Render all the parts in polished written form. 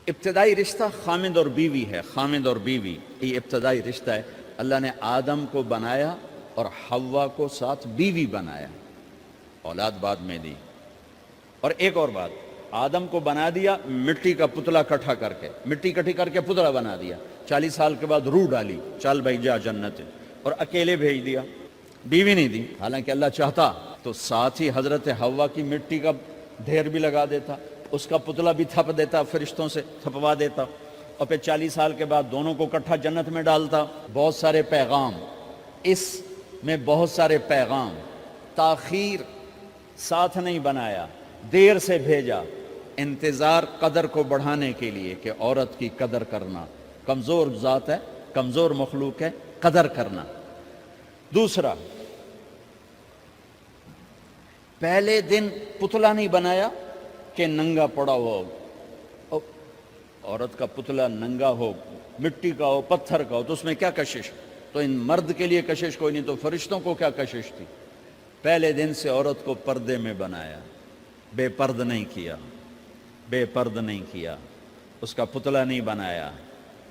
ابتدائی رشتہ خامد اور بیوی ہے. خامد اور بیوی یہ ابتدائی رشتہ ہے. اللہ نے آدم کو بنایا اور حوا کو ساتھ بیوی بنایا, اولاد بعد میں دی. اور ایک اور بات, آدم کو بنا دیا مٹی کا پتلا کٹھا کر کے, مٹی کٹھی کر کے پتلا بنا دیا. 40 سال کے بعد روح ڈالی, چل بھائی جا جنت, اور اکیلے بھیج دیا, بیوی نہیں دی. حالانکہ اللہ چاہتا تو ساتھ ہی حضرت حوا کی مٹی کا ڈھیر بھی لگا دیتا, اس کا پتلا بھی تھپ دیتا, فرشتوں سے تھپوا دیتا, اور پھر 40 سال کے بعد دونوں کو کٹھا جنت میں ڈالتا. بہت سارے پیغام اس میں, بہت سارے پیغام. تاخیر ساتھ نہیں بنایا, دیر سے بھیجا. انتظار قدر کو بڑھانے کے لیے کہ عورت کی قدر کرنا, کمزور ذات ہے, کمزور مخلوق ہے, قدر کرنا. دوسرا, پہلے دن پتلا نہیں بنایا کہ ننگا پڑا ہو. عورت کا پتلا ننگا ہو, مٹی کا ہو, پتھر کا ہو, تو اس میں کیا کشش؟ تو ان مرد کے لیے کشش کوئی نہیں, تو فرشتوں کو کیا کشش تھی؟ پہلے دن سے عورت کو پردے میں بنایا, بے پرد نہیں کیا, بے پرد نہیں کیا, اس کا پتلا نہیں بنایا,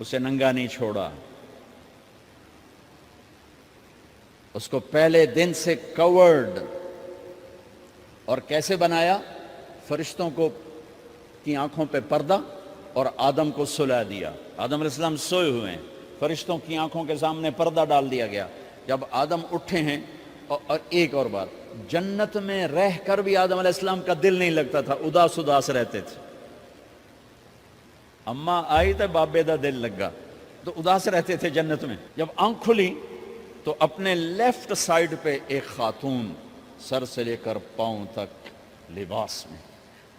اسے ننگا نہیں چھوڑا, اس کو پہلے دن سے کورڈ. اور کیسے بنایا؟ فرشتوں کو کی آنکھوں پہ پردہ اور آدم کو سلا دیا. آدم علیہ السلام سوئے ہوئے ہیں, فرشتوں کی آنکھوں کے سامنے پردہ ڈال دیا گیا. جب آدم اٹھے ہیں, اور ایک اور بات, جنت میں رہ کر بھی آدم علیہ السلام کا دل نہیں لگتا تھا, اداس اداس رہتے تھے. اماں آئی تو بابے دا دل لگا, تو اداس رہتے تھے جنت میں. جب آنکھ کھلی تو اپنے لیفٹ سائیڈ پہ ایک خاتون, سر سے لے کر پاؤں تک لباس میں.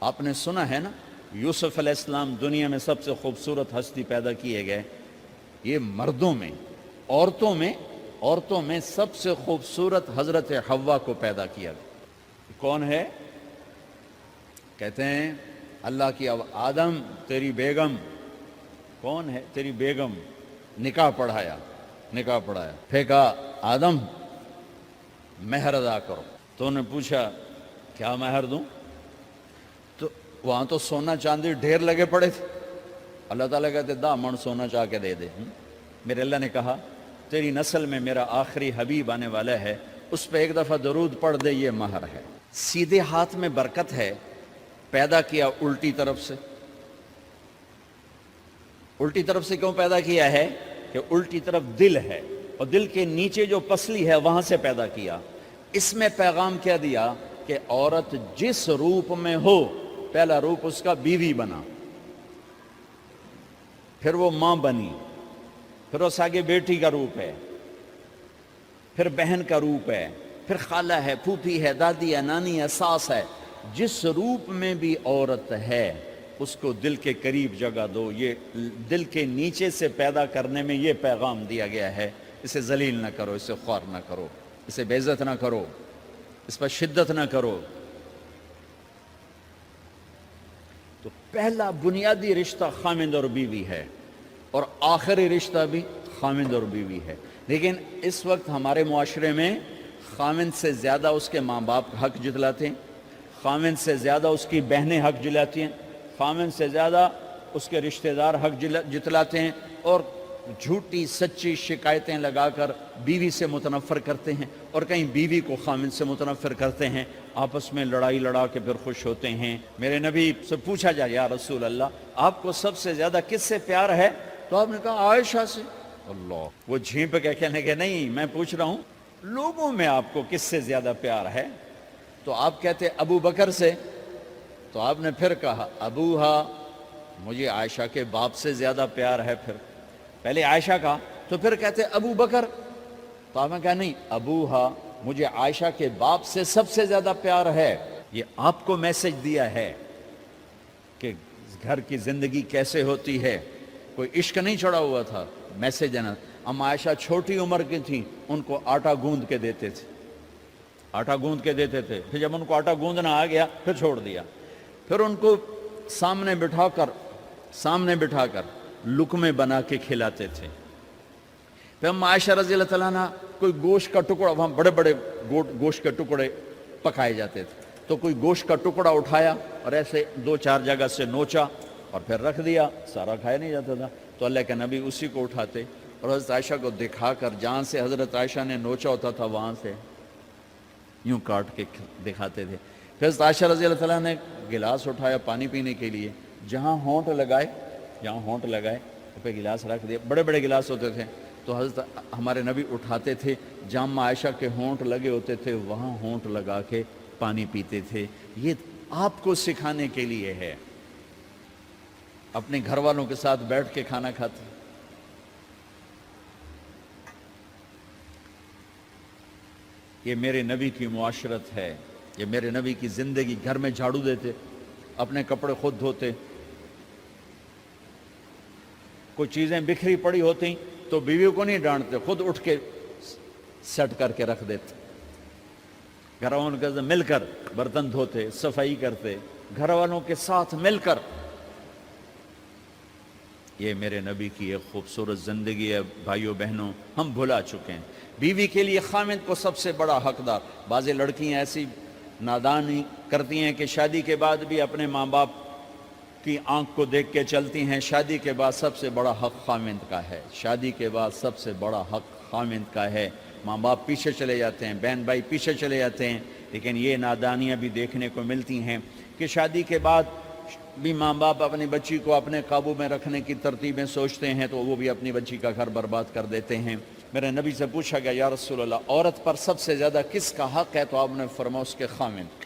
آپ نے سنا ہے نا, یوسف علیہ السلام دنیا میں سب سے خوبصورت ہستی پیدا کیے گئے. یہ مردوں میں, عورتوں میں سب سے خوبصورت حضرت حوا کو پیدا کیا گیا. کون ہے؟ کہتے ہیں اللہ کی آدم تیری بیگم. کون ہے تیری بیگم؟ نکاح پڑھایا. پھر کہا آدم مہر ادا کرو. تو انہوں نے پوچھا کیا مہر دوں؟ تو وہاں تو سونا چاندی ڈھیر لگے پڑے تھے. اللہ تعالیٰ کہتے دا من سونا چاہ کے دے دے. میرے اللہ نے کہا تیری نسل میں میرا آخری حبیب آنے والا ہے, اس پہ ایک دفعہ درود پڑھ دے, یہ مہر ہے. سیدھے ہاتھ میں برکت ہے. پیدا کیا الٹی طرف سے. الٹی طرف سے کیوں پیدا کیا ہے؟ کہ الٹی طرف دل ہے, اور دل کے نیچے جو پسلی ہے وہاں سے پیدا کیا. اس میں پیغام کیا دیا کہ عورت جس روپ میں ہو, پہلا روپ اس کا بیوی بنا, پھر وہ ماں بنی, پھر اس آگے بیٹی کا روپ ہے, پھر بہن کا روپ ہے, پھر خالہ ہے, پھوپھی ہے, دادی ہے, نانی ہے, ساس ہے. جس روپ میں بھی عورت ہے اس کو دل کے قریب جگہ دو. یہ دل کے نیچے سے پیدا کرنے میں یہ پیغام دیا گیا ہے. اسے ذلیل نہ کرو, اسے خوار نہ کرو, اسے بے عزت نہ کرو, اس پر شدت نہ کرو. تو پہلا بنیادی رشتہ خامند اور بیوی ہے, اور آخری رشتہ بھی خامند اور بیوی ہے. لیکن اس وقت ہمارے معاشرے میں خامند سے زیادہ اس کے ماں باپ حق جتلاتے ہیں, خامند سے زیادہ اس کی بہنیں حق جلاتی ہیں, خامند سے زیادہ اس کے رشتہ دار حق جتلاتے ہیں, اور جھوٹی سچی شکایتیں لگا کر بیوی سے متنفر کرتے ہیں, اور کہیں بیوی کو خامند سے متنفر کرتے ہیں. آپس میں لڑائی لڑا کے پھر خوش ہوتے ہیں. میرے نبی سے پوچھا جائے یا رسول اللہ آپ کو سب سے زیادہ کس سے پیار ہے؟ تو آپ نے کہا عائشہ سے. اللہ, وہ جھینپ کے کہنے کہ نہیں, میں پوچھ رہا ہوں لوگوں میں آپ کو کس سے زیادہ پیار ہے؟ تو آپ کہتے ابو بکر سے. تو آپ نے پھر کہا ابوہا, مجھے عائشہ کے باپ سے زیادہ پیار ہے. پھر پہلے عائشہ کا, تو پھر کہتے ابو بکر. تو آپ نے کہا نہیں, ابوہا, مجھے عائشہ کے باپ سے سب سے زیادہ پیار ہے. یہ آپ کو میسج دیا ہے کہ گھر کی زندگی کیسے ہوتی ہے. کوئی عشق نہیں چڑھا ہوا تھا, میسج دینا. اما عائشہ چھوٹی عمر کی تھیں, ان کو آٹا گوندھ کے دیتے تھے, آٹا گوندھ کے دیتے تھے. پھر جب ان کو آٹا گوندھنا آ گیا پھر چھوڑ دیا. پھر ان کو سامنے بٹھا کر لقمے بنا کے کھلاتے تھے. پھر ہم عائشہ رضی اللہ تعالیٰ عنہ کوئی گوشت کا ٹکڑا, وہاں بڑے بڑے گوشت کے ٹکڑے پکائے جاتے تھے, تو کوئی گوشت کا ٹکڑا اٹھایا اور ایسے 2-4 جگہ سے نوچا اور پھر رکھ دیا، سارا کھایا نہیں جاتا تھا، تو اللہ کے نبی اسی کو اٹھاتے اور حضرت عائشہ کو دکھا کر جہاں سے حضرت عائشہ نے نوچا ہوتا تھا وہاں سے یوں کاٹ کے دکھاتے تھے۔ پھر حضرت عائشہ رضی اللہ تعالیٰ نے گلاس اٹھایا پانی پینے کے لیے، جہاں ہونٹ لگائے پہ گلاس رکھ دیا، بڑے بڑے گلاس ہوتے تھے، تو حضرت ہمارے نبی اٹھاتے تھے، جہاں عائشہ کے ہونٹ لگے ہوتے تھے وہاں ہونٹ لگا کے پانی پیتے تھے۔ یہ آپ کو سکھانے کے لیے ہے، اپنے گھر والوں کے ساتھ بیٹھ کے کھانا کھاتے۔ یہ میرے نبی کی معاشرت ہے، یہ میرے نبی کی زندگی۔ گھر میں جھاڑو دیتے، اپنے کپڑے خود دھوتے، کوئی چیزیں بکھری پڑی ہوتی تو بیوی کو نہیں ڈانٹتے، خود اٹھ کے سیٹ کر کے رکھ دیتے، گھر والوں کے ساتھ مل کر برتن دھوتے، صفائی کرتے، گھر والوں کے ساتھ مل کر۔ یہ میرے نبی کی ایک خوبصورت زندگی ہے بھائیوں بہنوں، ہم بھلا چکے ہیں۔ بیوی کے لیے خامند کو سب سے بڑا حقدار۔ بعض لڑکیاں ایسی نادانی کرتی ہیں کہ شادی کے بعد بھی اپنے ماں باپ کی آنکھ کو دیکھ کے چلتی ہیں۔ شادی کے بعد سب سے بڑا حق خامند کا ہے، شادی کے بعد سب سے بڑا حق خامند کا ہے۔ ماں باپ پیچھے چلے جاتے ہیں، بہن بھائی پیچھے چلے جاتے ہیں، لیکن یہ نادانیاں بھی دیکھنے کو ملتی ہیں کہ شادی کے بعد بھی ماں باپ اپنی بچی کو اپنے قابو میں رکھنے کی ترتیبیں سوچتے ہیں تو وہ بھی اپنی بچی کا گھر برباد کر دیتے ہیں۔ میرے نبی سے پوچھا گیا یا رسول اللہ عورت پر سب سے زیادہ کس کا حق ہے؟ تو آپ نے فرمایا اس کے خامند۔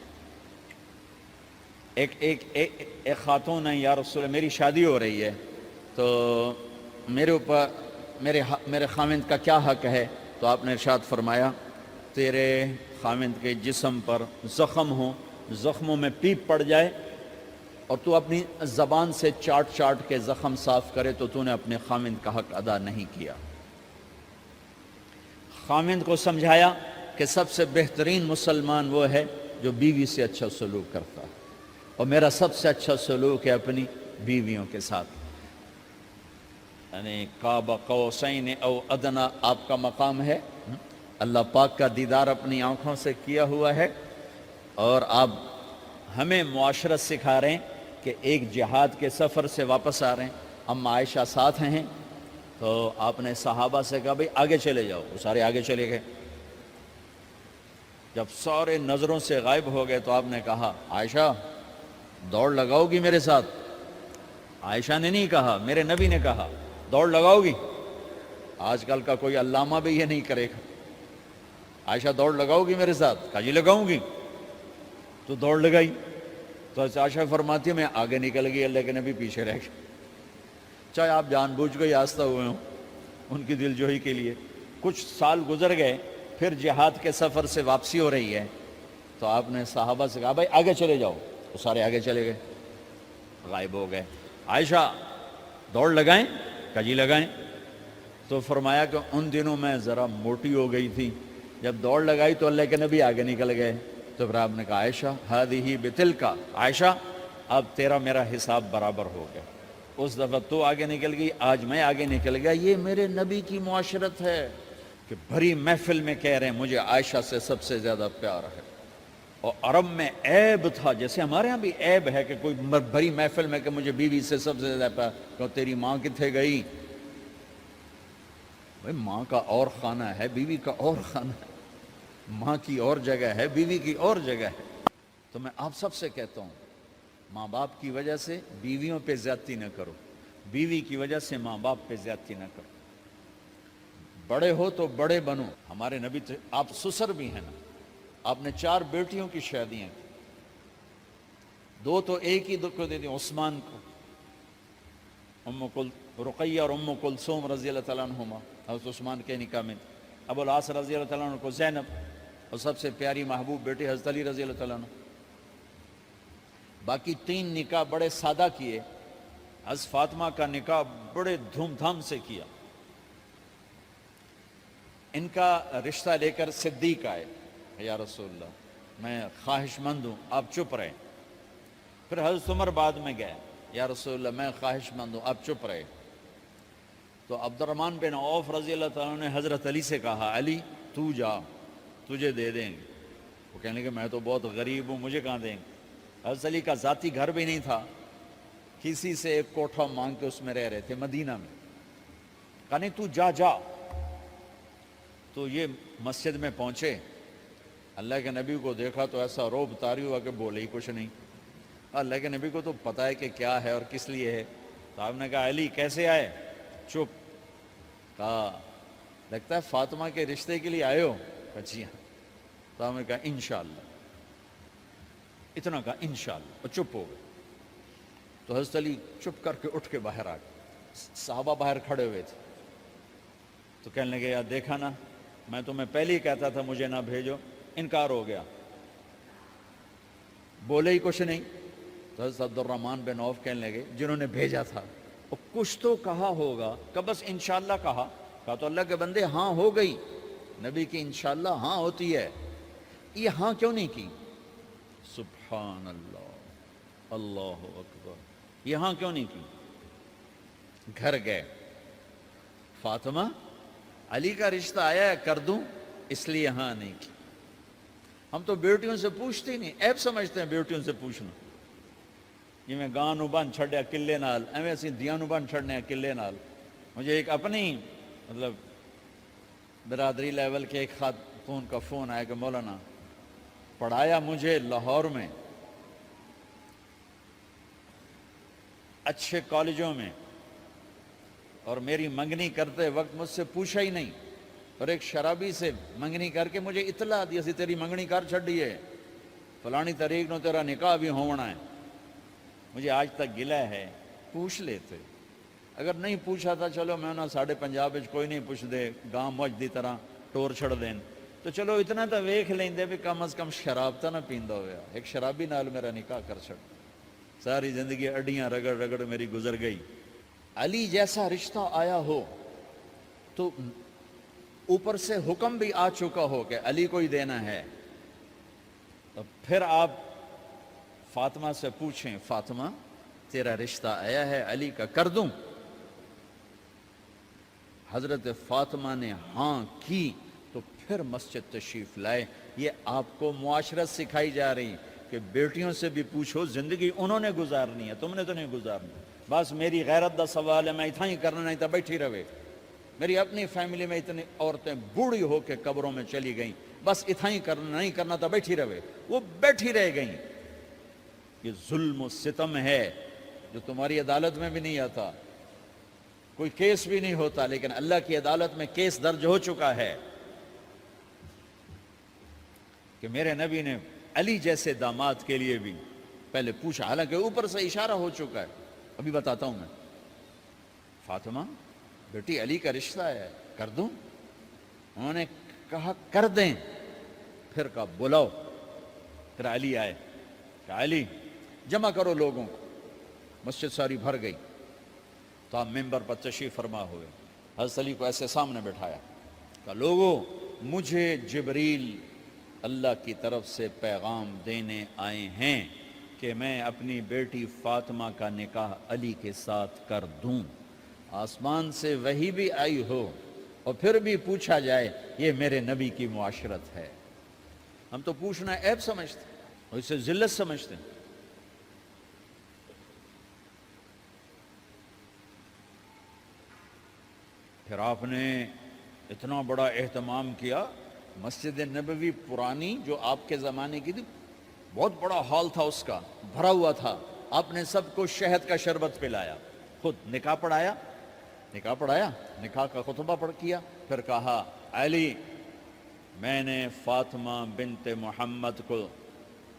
ایک خاتون ہے، یا رسول اللہ میری شادی ہو رہی ہے تو میرے اوپر میرے خامند کا کیا حق ہے؟ تو آپ نے ارشاد فرمایا تیرے خامند کے جسم پر زخم ہو، زخموں میں پیپ پڑ جائے اور تو اپنی زبان سے چاٹ چاٹ کے زخم صاف کرے تو تو نے اپنے خامند کا حق ادا نہیں کیا۔ خامند کو سمجھایا کہ سب سے بہترین مسلمان وہ ہے جو بیوی سے اچھا سلوک کرتا ہے، اور میرا سب سے اچھا سلوک ہے اپنی بیویوں کے ساتھ، یعنی قاب قوسین او ادنا آپ کا مقام ہے، اللہ پاک کا دیدار اپنی آنکھوں سے کیا ہوا ہے، اور آپ ہمیں معاشرت سکھا رہے ہیں کہ ایک جہاد کے سفر سے واپس آ رہے ہیں، اما عائشہ ساتھ ہیں، تو آپ نے صحابہ سے کہا بھئی آگے چلے جاؤ، وہ سارے آگے چلے گئے۔ جب سارے نظروں سے غائب ہو گئے تو آپ نے کہا عائشہ دوڑ لگاؤ گی میرے ساتھ؟ عائشہ نے نہیں کہا، میرے نبی نے کہا دوڑ لگاؤ گی؟ آج کل کا کوئی علامہ بھی یہ نہیں کرے گا، عائشہ دوڑ لگاؤ گی میرے ساتھ؟ کہا جی لگاؤں گی۔ تو دوڑ لگائی تو عائشہ فرماتی ہے میں آگے نکل گئی، اللہ کے نبی پیچھے رہ گئے، چاہے آپ جان بوجھ کے آستہ ہوئے ہوں ان کی دل جوئی کے لیے۔ کچھ سال گزر گئے، پھر جہاد کے سفر سے واپسی ہو رہی ہے تو آپ نے صحابہ سے کہا بھائی آگے چلے جاؤ، وہ سارے آگے چلے گئے، غائب ہو گئے۔ عائشہ دوڑ لگائیں؟ کہا جی لگائیں۔ تو فرمایا کہ ان دنوں میں ذرا موٹی ہو گئی تھی، جب دوڑ لگائی تو اللہ کے نبی آگے نکل گئے، تو پھر آپ نے کہا عائشہ ہذہ بتلک، عائشہ اب تیرا میرا حساب برابر ہو گیا، اس دفعہ تو آگے نکل گئی، آج میں آگے نکل گیا۔ یہ میرے نبی کی معاشرت ہے کہ بھری محفل میں کہہ رہے ہیں مجھے عائشہ سے سب سے زیادہ پیار ہے۔ اور عرب میں عیب تھا، جیسے ہمارے ہاں بھی عیب ہے کہ کوئی بھری محفل میں کہ مجھے بیوی سے سب سے زیادہ پیار، کہ تیری ماں کتنے گئی؟ بھائی ماں کا اور خانہ ہے، بیوی کا اور خانہ ہے، ماں کی اور جگہ ہے، بیوی کی اور جگہ ہے۔ تو میں آپ سب سے کہتا ہوں ماں باپ کی وجہ سے بیویوں پہ زیادتی نہ کرو، بیوی کی وجہ سے ماں باپ پہ زیادتی نہ کرو، بڑے ہو تو بڑے بنو۔ ہمارے نبی تو آپ سسر بھی ہیں نا، آپ نے 4 بیٹیوں کی شادیاں کی، 2 تو ایک ہی کو دے دی عثمان کو، رقیہ اور ام کلثوم رضی اللہ تعالیٰ عنہما، حضرت عثمان کے نکاح میں، ابو العاص رضی اللہ تعالیٰ عنہ کو زینب، اور سب سے پیاری محبوب بیٹی حضرت علی رضی اللہ تعالیٰ عنہ۔ باقی 3 نکاح بڑے سادہ کیے، حضرت فاطمہ کا نکاح بڑے دھوم دھام سے کیا۔ ان کا رشتہ لے کر صدیق آئے، یا رسول اللہ میں خواہش مند ہوں، آپ چپ رہے۔ پھر حضرت عمر بعد میں گئے، یا رسول اللہ میں خواہش مند ہوں، آپ چپ رہے۔ تو عبد الرحمن بن عوف رضی اللہ تعالیٰ نے حضرت علی سے کہا علی تو جا، تجھے دے دیں گے۔ وہ کہنے کہ میں تو بہت غریب ہوں، مجھے کہاں دیں گے؟ حضرت علی کا ذاتی گھر بھی نہیں تھا، کسی سے ایک کوٹھا مانگ کے اس میں رہ رہے تھے مدینہ میں. کہا نہیں تو جا جا. تو یہ مسجد میں پہنچے, اللہ کے نبی کو دیکھا تو ایسا روب طاری ہوا کہ بولے ہی کچھ نہیں. اللہ کے نبی کو تو پتہ ہے کہ کیا ہے اور کس لیے ہے. تو آپ نے کہا علی کیسے آئے؟ چپ. کہا لگتا ہے فاطمہ کے رشتے کے لیے آئے ہو؟ کہا جی ہاں. تو آپ نے کہا انشاءاللہ. اتنا کہا انشاءاللہ اور چپ ہو گئے. تو حضرت علی چپ کر کے اٹھ کے باہر آ گئے. صحابہ باہر کھڑے ہوئے تھے. تو کہنے لگے یار دیکھا نا, میں تمہیں پہلے ہی کہتا تھا مجھے نہ بھیجو, انکار ہو گیا, بولے ہی کچھ نہیں. تو حضرت عبد الرحمن بن عوف کہنے لگے جنہوں نے بھیجا تھا وہ کچھ تو کہا ہوگا, کہ بس انشاءاللہ کہا. کہا تو اللہ کے بندے ہاں ہو گئی, نبی کی انشاءاللہ ہاں ہوتی ہے, یہ ہاں کیوں نہیں کی؟ سبحان اللہ, اللہ اکبر, یہ ہاں کیوں نہیں کی؟ گھر گئے, فاطمہ علی کا رشتہ آیا ہے کر دوں, اس لیے ہاں نہیں کی. ہم تو بیٹیوں سے پوچھتے ہی نہیں, عیب سمجھتے ہیں بیٹیوں سے پوچھنا. جی میں گاں نو بن چھڑیا قلعے نال, ایویں اسی دیاں نو بن چھڑنے ہیں قلعے نال. مجھے ایک اپنی مطلب برادری لیول کے ایک خاتون کا فون آیا کہ مولانا پڑھایا مجھے لاہور میں اچھے کالجوں میں, اور میری منگنی کرتے وقت مجھ سے پوچھا ہی نہیں, اور ایک شرابی سے منگنی کر کے مجھے اطلاع دی سی تیری منگنی کر چھڑی ہے, فلانی تاریخ نو تیرا نکاح بھی ہونا ہے. مجھے آج تک گلہ ہے, پوچھ لیتے. اگر نہیں پوچھا تھا چلو میں نہ ساڑھے پنجاب کوئی نہیں پوچھ دے, گاں موج دی طرح ٹور چھڑ دین, تو چلو اتنا تو ویکھ لیندے بھی کم از کم شراب تو نہ پیندا ہویا. ایک شرابی نال میرا نکاح کر چھڑ, ساری زندگی اڈیاں رگڑ رگڑ میری گزر گئی. علی جیسا رشتہ آیا ہو تو اوپر سے حکم بھی آ چکا ہو کہ علی کو ہی دینا ہے, تو پھر آپ فاطمہ سے پوچھیں فاطمہ تیرا رشتہ آیا ہے علی کا کر دوں؟ حضرت فاطمہ نے ہاں کی تو پھر مسجد تشریف لائے. یہ آپ کو معاشرت سکھائی جا رہی کہ بیٹیوں سے بھی پوچھو, زندگی انہوں نے گزارنی ہے, تم نے تو نہیں گزارنی. بس میری غیرت دا سوال ہے, میں اتنا ہی کرنا نہیں تھا بیٹھی رہے. میری اپنی فیملی میں اتنی عورتیں بوڑھی ہو کے قبروں میں چلی گئیں, بس اتنا ہی کرنا نہیں کرنا تھا بیٹھی رہے, وہ بیٹھی رہ گئیں. یہ ظلم و ستم ہے جو تمہاری عدالت میں بھی نہیں آتا, کوئی کیس بھی نہیں ہوتا, لیکن اللہ کی عدالت میں کیس درج ہو چکا ہے کہ میرے نبی نے علی جیسے داماد کے لیے بھی پہلے پوچھا, حالانکہ اوپر سے اشارہ ہو چکا ہے. ابھی بتاتا ہوں میں. فاطمہ بیٹی علی کا رشتہ ہے کر دوں؟ انہوں نے کہا کر دیں. پھر کہا بلاؤ. پھر علی آئے, کہا علی جمع کرو لوگوں کو. مسجد ساری بھر گئی. تو آپ ممبر پر تشریف فرما ہوئے. حضرت علی کو ایسے سامنے بٹھایا, کہا لوگوں مجھے جبریل اللہ کی طرف سے پیغام دینے آئے ہیں کہ میں اپنی بیٹی فاطمہ کا نکاح علی کے ساتھ کر دوں. آسمان سے وحی بھی آئی ہو اور پھر بھی پوچھا جائے, یہ میرے نبی کی معاشرت ہے. ہم تو پوچھنا عیب سمجھتے اور اسے ذلت سمجھتے ہیں. پھر آپ نے اتنا بڑا اہتمام کیا. مسجد نبوی پرانی جو آپ کے زمانے کی تھی, بہت بڑا ہال تھا, اس کا بھرا ہوا تھا. آپ نے سب کو شہد کا شربت پلایا, خود نکاح پڑھایا, نکاح کا خطبہ پڑھ کیا. پھر کہا علی میں نے فاطمہ بنت محمد کو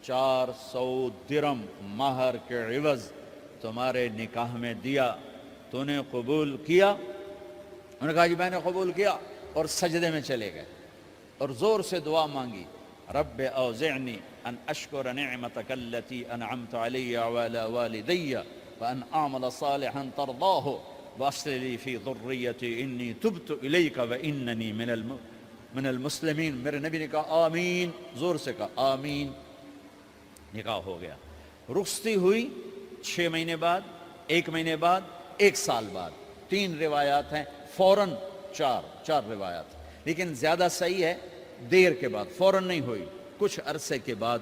400 درم مہر کے عوض تمہارے نکاح میں دیا, تو نے قبول کیا؟ انہوں نے کہا جی میں نے قبول کیا, اور سجدے میں چلے گئے اور زور سے دعا مانگی, رب اوزعنی ان اشکر نعمتک التي انعمت علی وعلی والدی وان اعمل صالحا ترضاہ واصلح لی فی ذریتی انی تبت الیک واننی من المسلمین. میرے نبی نے کہا آمین, زور سے کہا آمین. نکاح ہو گیا. رخصتی ہوئی 6 مہینے بعد, 1 مہینے بعد, 1 سال بعد. 3 روایات ہیں, فوراً 4 روایات, لیکن زیادہ صحیح ہے دیر کے بعد, فوراً نہیں ہوئی, کچھ عرصے کے بعد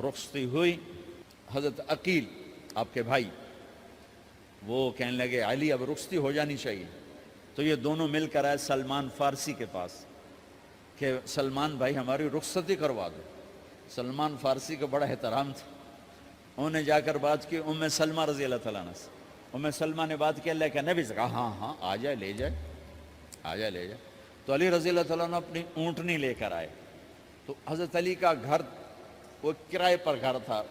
رخصتی ہوئی. حضرت عقیل آپ کے بھائی وہ کہنے لگے علی اب رخصتی ہو جانی چاہیے. تو یہ دونوں مل کر آئے سلمان فارسی کے پاس کہ سلمان بھائی ہماری رخصتی کروا دو. سلمان فارسی کا بڑا احترام تھا. انہوں نے جا کر بات کی ام سلمہ رضی اللہ تعالیٰ عنہ سے. ام سلمہ نے بات کی اللہ کے نبی سے کہا ہاں ہاں آ جائے لے جائے آ جائے لے جائے. تو علی رضی اللہ تعالیٰ عنہ اپنی اونٹنی لے کر آئے. تو حضرت علی کا گھر وہ کرائے پر گھر تھا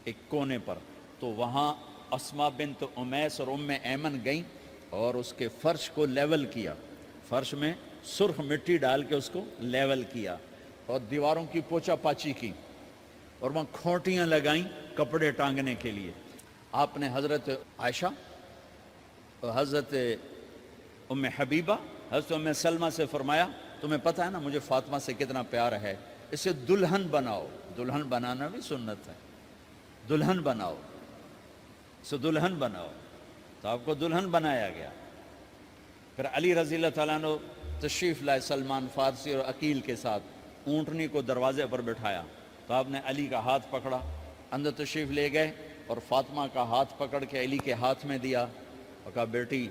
ایک کونے پر. تو وہاں اسما بنت امیس اور ام ایمن گئیں اور اس کے فرش کو لیول کیا. فرش میں سرخ مٹی ڈال کے اس کو لیول کیا اور دیواروں کی پوچا پاچی کی اور وہاں کھوٹیاں لگائیں کپڑے ٹانگنے کے لیے. آپ نے حضرت عائشہ اور حضرت ام حبیبہ حضرت ام سلمہ سے فرمایا تمہیں پتہ ہے نا مجھے فاطمہ سے کتنا پیار ہے, اسے دلہن بناؤ. دلہن بنانا بھی سنت ہے. دلہن بناؤ, اسے دلہن بناؤ. تو آپ کو دلہن بنایا گیا. پھر علی رضی اللہ تعالیٰ عنہ تشریف لائے سلمان فارسی اور عقیل کے ساتھ. اونٹنی کو دروازے پر بٹھایا تو آپ نے علی کا ہاتھ پکڑا, اندر تشریف لے گئے اور فاطمہ کا ہاتھ پکڑ کے علی کے ہاتھ میں دیا اور کہا بیٹی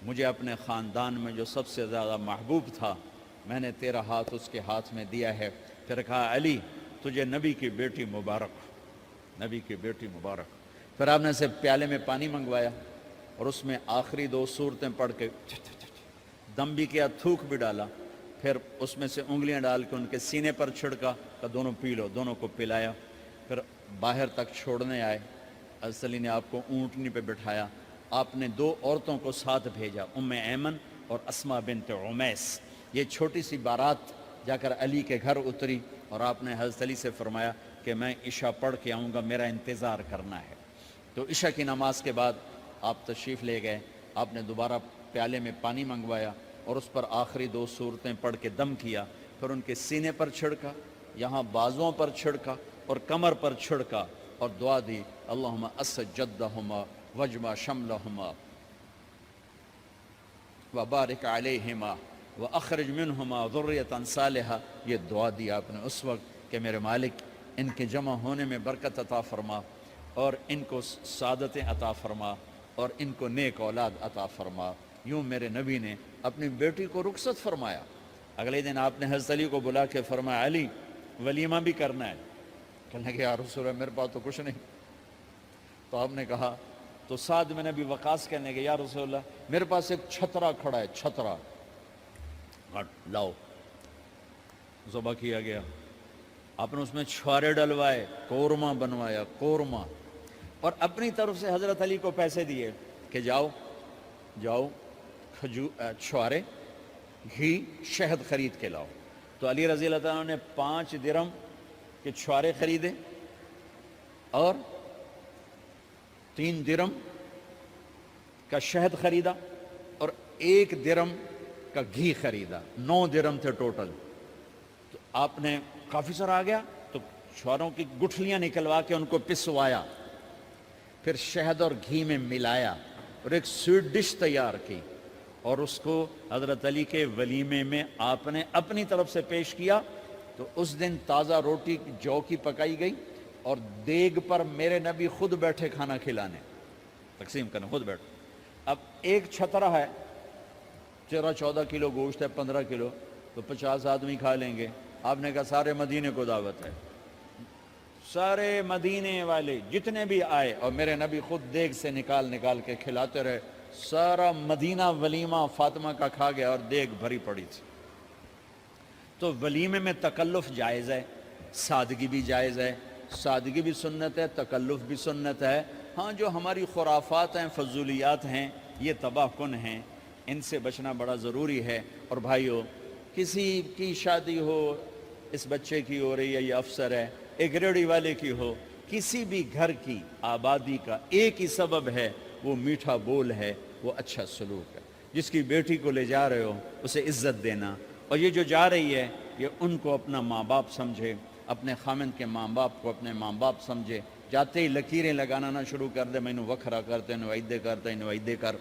مجھے اپنے خاندان میں جو سب سے زیادہ محبوب تھا میں نے تیرا ہاتھ اس کے ہاتھ میں دیا ہے. پھر کہا علی تجھے نبی کی بیٹی مبارک, نبی کی بیٹی مبارک. پھر آپ نے اسے پیالے میں پانی منگوایا اور اس میں آخری 2 سورتیں پڑھ کے دم بھی کیا, تھوک بھی ڈالا. پھر اس میں سے انگلیاں ڈال کے ان کے سینے پر چھڑکا کہ دونوں پی لو. دونوں کو پلایا. پھر باہر تک چھوڑنے آئے. حضرت علی نے آپ کو اونٹنی پہ بٹھایا. آپ نے 2 عورتوں کو ساتھ بھیجا, ام ایمن اور اسما بنت عمیس. یہ چھوٹی سی بارات جا کر علی کے گھر اتری اور آپ نے حضرت علی سے فرمایا کہ میں عشاء پڑھ کے آؤں گا, میرا انتظار کرنا ہے. تو عشاء کی نماز کے بعد آپ تشریف لے گئے. آپ نے دوبارہ پیالے میں پانی منگوایا اور اس پر آخری 2 سورتیں پڑھ کے دم کیا. پھر ان کے سینے پر چھڑکا, یہاں بازوؤں پر چھڑکا اور کمر پر چھڑکا اور دعا دی اللہم اسجدہما وجمع شملہما وبارک علیہما واخرج منہما ذریۃ صالحہ. یہ دعا دی آپ نے اس وقت کہ میرے مالک ان کے جمع ہونے میں برکت عطا فرما اور ان کو سعادتیں عطا فرما اور ان کو نیک اولاد عطا فرما. یوں میرے نبی نے اپنی بیٹی کو رخصت فرمایا. اگلے دن آپ نے حضرت علی کو بلا کے فرمایا علی ولیمہ بھی کرنا ہے. کہنے لگے یا رسول اللہ میرے پاس تو کچھ نہیں. تو آپ نے کہا تو سعد بن ابی وقاص کہنے لگے یا رسول اللہ میرے پاس ایک چھترا کھڑا ہے, چھترا لاؤ. ذبح کیا گیا. آپ نے اس میں چھوارے ڈلوائے, قورمہ بنوایا, قورمہ. اور اپنی طرف سے حضرت علی کو پیسے دیے کہ جاؤ جاؤ چھوارے, گھی, شہد خرید کے لاؤ. تو علی رضی اللہ تعالیٰ نے 5 درم کے چھوارے خریدے اور 3 درم کا شہد خریدا اور 1 درم کا گھی خریدا. 9 درم تھے ٹوٹل. تو آپ نے کافی سارا آ گیا تو چھواروں کی گٹھلیاں نکلوا کے ان کو پسوایا, پھر شہد اور گھی میں ملایا اور ایک سویٹ ڈش تیار کی اور اس کو حضرت علی کے ولیمے میں آپ نے اپنی طرف سے پیش کیا. تو اس دن تازہ روٹی جو کی پکائی گئی اور دیگ پر میرے نبی خود بیٹھے کھانا کھلانے, تقسیم کرنے خود بیٹھے. اب ایک چھترا ہے, 13-14 کلو گوشت ہے, 15 کلو, تو 50 آدمی کھا لیں گے. آپ نے کہا سارے مدینے کو دعوت ہے, سارے مدینے والے جتنے بھی آئے اور میرے نبی خود دیگ سے نکال کے کھلاتے رہے. سارا مدینہ ولیمہ فاطمہ کا کھا گیا اور دیگ بھری پڑی تھی. تو ولیمے میں تکلف جائز ہے, سادگی بھی جائز ہے. سادگی بھی سنت ہے, تکلف بھی سنت ہے. ہاں جو ہماری خرافات ہیں, فضولیات ہیں, یہ تباہ کن ہیں, ان سے بچنا بڑا ضروری ہے. اور بھائیو کسی کی شادی ہو, اس بچے کی ہو رہی ہے, یہ افسر ہے, ایک ریڑھی والے کی ہو, کسی بھی گھر کی آبادی کا ایک ہی سبب ہے, وہ میٹھا بول ہے, وہ اچھا سلوک ہے. جس کی بیٹی کو لے جا رہے ہو اسے عزت دینا, اور یہ جو جا رہی ہے یہ ان کو اپنا ماں باپ سمجھے, اپنے خامند کے ماں باپ کو اپنے ماں باپ سمجھے. جاتے ہی لکیریں لگانا نہ شروع کر دے, مینو وکھرا کرتے نوائدے کرتے نوائدے کر.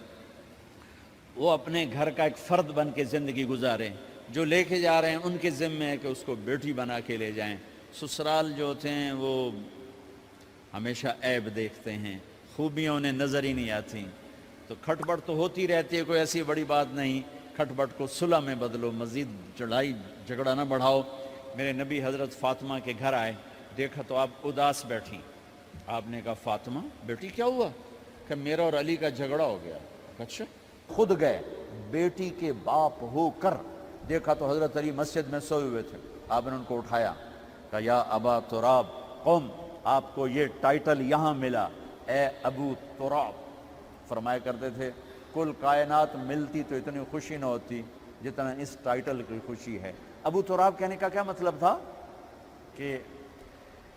وہ اپنے گھر کا ایک فرد بن کے زندگی گزاریں. جو لے کے جا رہے ہیں ان کے ذمے ہے کہ اس کو بیٹی بنا کے لے جائیں. سسرال جو ہوتے ہیں وہ ہمیشہ عیب دیکھتے ہیں, خوبیاں انہیں نظر ہی نہیں آتی. تو کھٹپٹ تو ہوتی رہتی ہے, کوئی ایسی بڑی بات نہیں. کھٹپٹ کو صلح میں بدلو, مزید لڑائی جھگڑا نہ بڑھاؤ. میرے نبی حضرت فاطمہ کے گھر آئے, دیکھا تو آپ اداس بیٹھی. آپ نے کہا فاطمہ بیٹی کیا ہوا؟ کہ میرا اور علی کا جھگڑا ہو گیا. اچھا. خود گئے بیٹی کے باپ ہو کر, دیکھا تو حضرت علی مسجد میں سوئے ہوئے تھے. آپ نے ان کو اٹھایا, کہا یا ابا تراب قم, آپ کو یہ ٹائٹل یہاں ملا, اے ابو تراب. فرمایا کرتے تھے کل کائنات ملتی تو اتنی خوشی نہ ہوتی جتنا اس ٹائٹل کی خوشی ہے. ابو تراب کہنے کا کیا مطلب تھا؟ کہ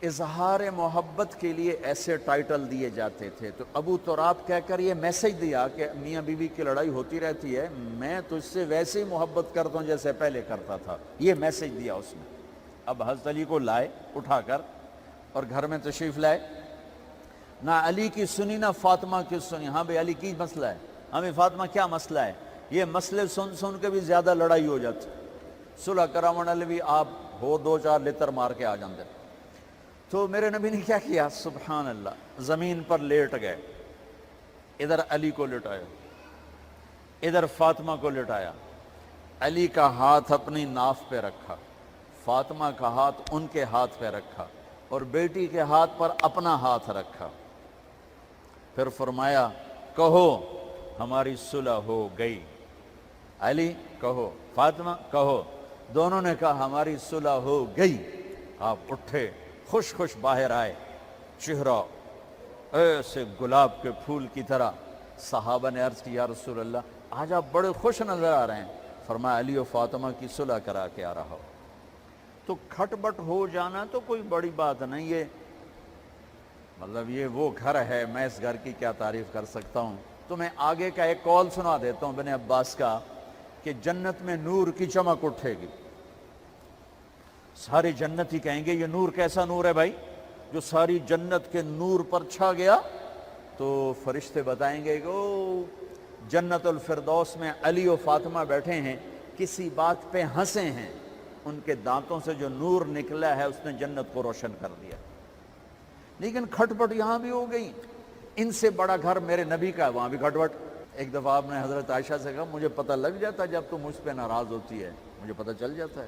اظہار محبت کے لیے ایسے ٹائٹل دیے جاتے تھے. تو ابو تراب کہہ کر یہ میسج دیا کہ میاں بیوی کی لڑائی ہوتی رہتی ہے, میں تجھ سے ویسے ہی محبت کرتا ہوں جیسے پہلے کرتا تھا. یہ میسج دیا اس نے. اب حضرت علی کو لائے اٹھا کر اور گھر میں تشریف لائے. نہ علی کی سنی نہ فاطمہ کی سنی. ہاں بھئی علی کی مسئلہ ہے, ہمیں فاطمہ کیا مسئلہ ہے. یہ مسئلے سن سن کے بھی زیادہ لڑائی ہو جاتی. صلح کراون علی بھی آپ ہو 2-4 لتر مار کے آ جاندے. تو میرے نبی نے کیا کیا, سبحان اللہ, زمین پر لیٹ گئے. ادھر علی کو لٹایا, ادھر فاطمہ کو لٹایا. علی کا ہاتھ اپنی ناف پہ رکھا, فاطمہ کا ہاتھ ان کے ہاتھ پہ رکھا, اور بیٹی کے ہاتھ پر اپنا ہاتھ رکھا. پھر فرمایا کہو ہماری صلح ہو گئی. علی کہو, فاطمہ کہو. دونوں نے کہا ہماری صلح ہو گئی. آپ اٹھے, خوش خوش باہر آئے, چہرہ ایسے گلاب کے پھول کی طرح. صحابہ نے عرض کی یا رسول اللہ آج آپ بڑے خوش نظر آ رہے ہیں. فرمایا علی و فاطمہ کی صلح کرا کے آ رہا ہو. تو کھٹ بٹ ہو جانا تو کوئی بڑی بات نہیں ہے, مطلب یہ وہ گھر ہے, میں اس گھر کی کیا تعریف کر سکتا ہوں. تو میں آگے کا ایک قول سنا دیتا ہوں ابن عباس کا, کہ جنت میں نور کی چمک اٹھے گی. سارے جنتی کہیں گے یہ نور کیسا نور ہے بھائی جو ساری جنت کے نور پر چھا گیا. تو فرشتے بتائیں گے کہ او جنت الفردوس میں علی و فاطمہ بیٹھے ہیں, کسی بات پہ ہنسے ہیں, ان کے دانتوں سے جو نور نکلا ہے اس نے جنت کو روشن کر دیا. لیکن کھٹ پٹ یہاں بھی ہو گئی. ان سے بڑا گھر میرے نبی کا ہے, وہاں بھی کھٹ پٹ. ایک دفعہ آپ نے حضرت عائشہ سے کہا مجھے پتہ لگ جاتا جب تو مجھ پہ ناراض ہوتی ہے, مجھے پتہ چل جاتا ہے.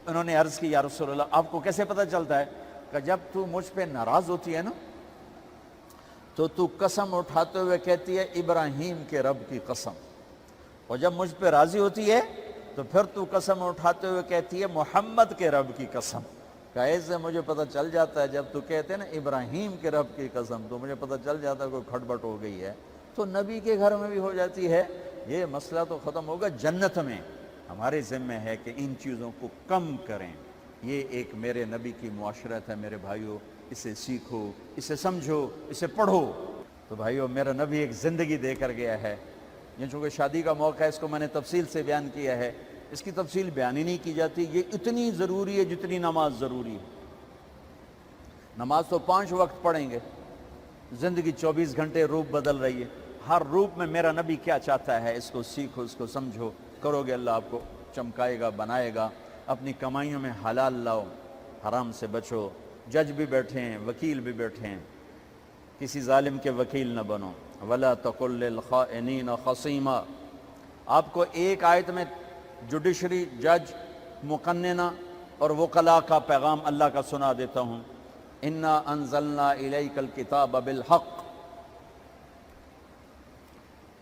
انہوں نے عرض کی یا رسول اللہ آپ کو کیسے پتہ چلتا ہے؟ کہ جب تو مجھ پہ ناراض ہوتی ہے نا تو قسم اٹھاتے ہوئے کہتی ہے ابراہیم کے رب کی قسم, اور جب مجھ پہ راضی ہوتی ہے تو پھر تو قسم اٹھاتے ہوئے کہتی ہے محمد کے رب کی قسم. کہ ایسے مجھے پتہ چل جاتا ہے جب تو کہتے ہیں نا ابراہیم کے رب کی قسم, تو مجھے پتہ چل جاتا ہے کوئی کھٹ بٹ ہو گئی ہے. تو نبی کے گھر میں بھی ہو جاتی ہے. یہ مسئلہ تو ختم ہوگا جنت میں. ہمارے ذمہ ہے کہ ان چیزوں کو کم کریں. یہ ایک میرے نبی کی معاشرت ہے میرے بھائیوں, اسے سیکھو, اسے سمجھو, اسے پڑھو. تو بھائیوں میرا نبی ایک زندگی دے کر گیا ہے. یہ چونکہ شادی کا موقع ہے اس کو میں نے تفصیل سے بیان کیا ہے, اس کی تفصیل بیان ہی نہیں کی جاتی. یہ اتنی ضروری ہے جتنی نماز ضروری ہے. نماز تو 5 وقت پڑھیں گے, زندگی 24 گھنٹے روپ بدل رہی ہے. ہر روپ میں میرا نبی کیا چاہتا ہے اس کو سیکھو, اس کو سمجھو. کرو گے اللہ آپ کو چمکائے گا, بنائے گا. اپنی کمائیوں میں حلال لاؤ, حرام سے بچو. جج بھی بیٹھے ہیں, وکیل بھی بیٹھے ہیں, کسی ظالم کے وکیل نہ بنو. وَلَا تَقُلْ لِلْخَائِنِينَ خَصِيمًا. آپ کو ایک آیت میں جوڈیشری, جج, مقننہ اور وکلاء کا پیغام اللہ کا سنا دیتا ہوں. اِنَّا أَنزَلْنَا إِلَيْكَ الْكِتَابَ بِالْحَقِّ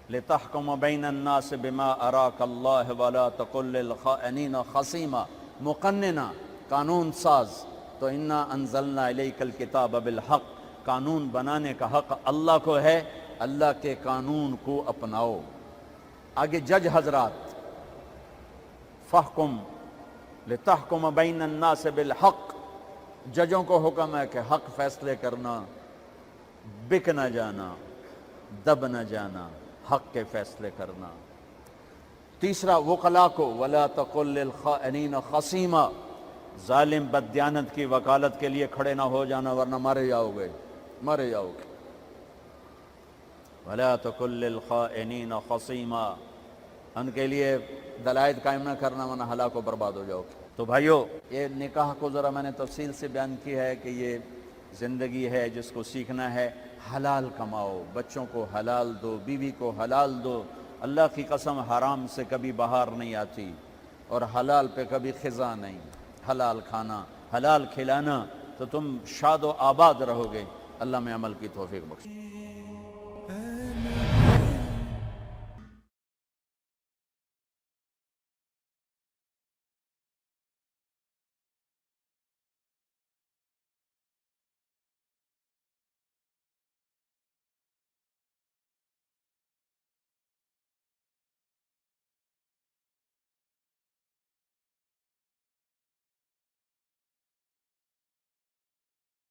لِتَحْكُمَ بَيْنَ النَّاسِ بِمَا أَرَاكَ اللَّهُ وَلَا تَقُلْ لِلْخَائِنِينَ خَصِيمًا. مقننہ, قانون ساز. تو اِنَّا أَنزَلْنَا إِلَيْكَ الْكِتَابَ بِالْحَقِّ, قانون بنانے کا حق اللہ کو ہے, اللہ کے قانون کو اپناؤ. آگے جج حضرات, فَحْكُمْ لِتَحْكُمَ بَيْنَ النَّاسِ بِالْحَقِّ. ججوں کو حکم ہے کہ حق فیصلے کرنا, بک نہ جانا, دب نہ جانا, حق کے فیصلے کرنا. تیسرا وکلاء کو, وَلَا تَقُلْ لِلْخَائِنِينَ خَصِيمًا, ظالم بددیانت کی وکالت کے لیے کھڑے نہ ہو جانا ورنہ مارے جاؤ گے, مارے جاؤ گے. وَلَا تَقُلْ لِلْخَائِنِينَ خَصِيمًا, ان کے لیے دلائل قائم نہ کرنا ورنہ ہلاک و برباد ہو جاؤ گے. تو بھائیو یہ نکاح کو ذرا میں نے تفصیل سے بیان کی ہے کہ یہ زندگی ہے جس کو سیکھنا ہے حلال کماؤ، بچوں کو حلال دو، بیوی کو حلال دو. اللہ کی قسم حرام سے کبھی بہار نہیں آتی اور حلال پہ کبھی خزاں نہیں. حلال کھانا، حلال کھلانا تو تم شاد و آباد رہو گے. اللہ میں عمل کی توفیق بخش.